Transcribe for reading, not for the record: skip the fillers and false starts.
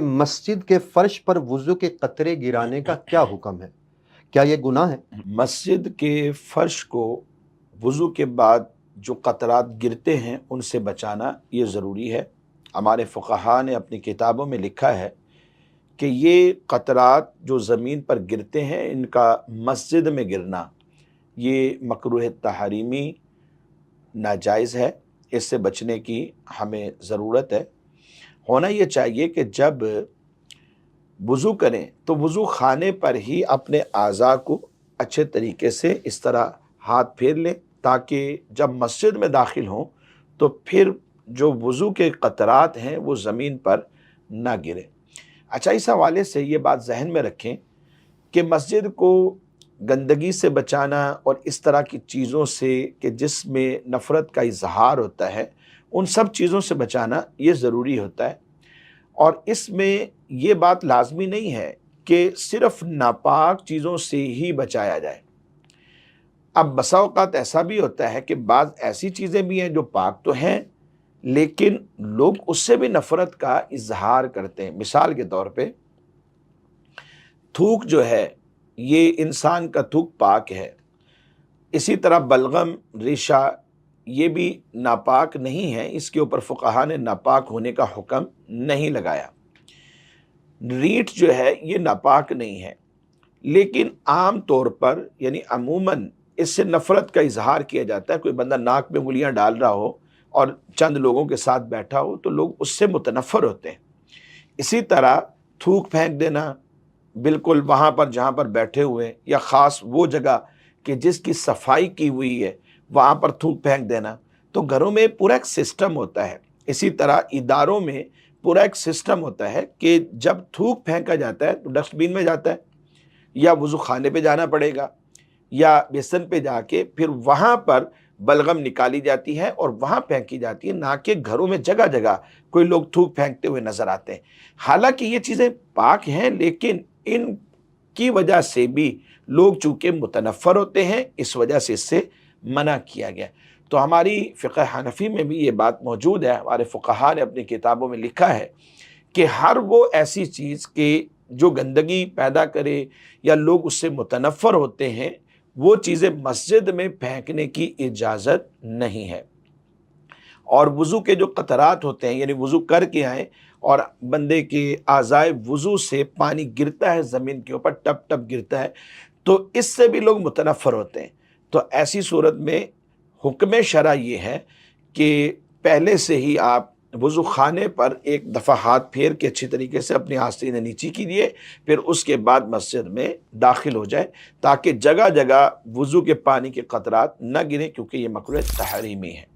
मस्जिद के फर्श पर वुज़ू के कतरे गिराने का क्या हुक्म है? क्या ये गुनाह है? मस्जिद के फ़र्श को वज़ू के बाद जो कतरात गिरते हैं उनसे बचाना ये ज़रूरी है। हमारे फ़ुक़हा ने अपनी किताबों में लिखा है कि ये कतरात जो ज़मीन पर गिरते हैं इनका मस्जिद में गिरना ये मकरूह तहरीमी नाजायज़ है। इससे बचने की हमें ज़रूरत है। होना ये चाहिए कि जब वज़ू करें तो वज़ू खाने पर ही अपने आज़ा को अच्छे तरीके से इस तरह हाथ फेर लें ताकि जब मस्जिद में दाखिल हों तो फिर जो वज़ू के कतरात हैं वो ज़मीन पर ना गिरें। अच्छा, इस हवाले से ये बात ज़हन में रखें कि मस्जिद को गंदगी से बचाना और इस तरह की चीज़ों से कि जिसमें नफ़रत का इज़हार होता है उन सब चीज़ों से बचाना ये ज़रूरी होता है। और इसमें ये बात लाज़मी नहीं है कि सिर्फ़ नापाक चीज़ों से ही बचाया जाए। अब बसा औक़ात ऐसा भी होता है कि बाज़ ऐसी चीज़ें भी हैं जो पाक तो हैं लेकिन लोग उससे भी नफ़रत का इज़हार करते हैं। मिसाल के तौर पे थूक जो है ये इंसान का थूक पाक है। इसी तरह बलगम, रेशा ये भी नापाक नहीं है, इसके ऊपर फ़ुक़हा ने नापाक होने का हुक्म नहीं लगाया। रीठ जो है ये नापाक नहीं है लेकिन आम तौर पर यानी अमूमन इससे नफ़रत का इज़हार किया जाता है। कोई बंदा नाक में उंगलियां डाल रहा हो और चंद लोगों के साथ बैठा हो तो लोग उससे मुतनफ़र होते हैं। इसी तरह थूक फेंक देना बिल्कुल वहाँ पर जहाँ पर बैठे हुए या ख़ास वो जगह कि जिसकी सफाई की हुई है वहाँ पर थूक फेंक देना, तो घरों में पूरा एक सिस्टम होता है। इसी तरह इदारों में पूरा एक सिस्टम होता है कि जब थूक फेंका जाता है तो डस्टबिन में जाता है या वज़ू खाने पे जाना पड़ेगा या बेसन पे जाके फिर वहाँ पर बलगम निकाली जाती है और वहाँ फेंकी जाती है, ना कि घरों में जगह जगह कोई लोग थूक फेंकते हुए नज़र आते हैं। हालांकि ये चीज़ें पाक हैं लेकिन इन की वजह से भी लोग चूँकि मुतनफ़र होते हैं इस वजह से इससे मना किया गया। तो हमारी फ़िक़्ह हनफ़ी में भी ये बात मौजूद है। हमारे फ़ुक़हा ने अपनी किताबों में लिखा है कि हर वो ऐसी चीज़ के जो गंदगी पैदा करे या लोग उससे मुतनफ़र होते हैं वो चीज़ें मस्जिद में फेंकने की इजाज़त नहीं है। और वज़ू के जो कतरात होते हैं यानी वज़ू करके आए और बंदे के आज़ाए वज़ू से पानी गिरता है ज़मीन के ऊपर, टप टप गिरता है, तो इससे भी लोग मुतनफ़र होते हैं। तो ऐसी सूरत में हुक्म शरअ ये है कि पहले से ही आप वज़ू खाने पर एक दफ़ा हाथ फेर के अच्छी तरीके से अपनी आस्तीनें नीची कीजिए, फिर उसके बाद मस्जिद में दाखिल हो जाए ताकि जगह जगह वज़ू के पानी के कतरात न गिरें, क्योंकि ये मकरूह तहरीमी है।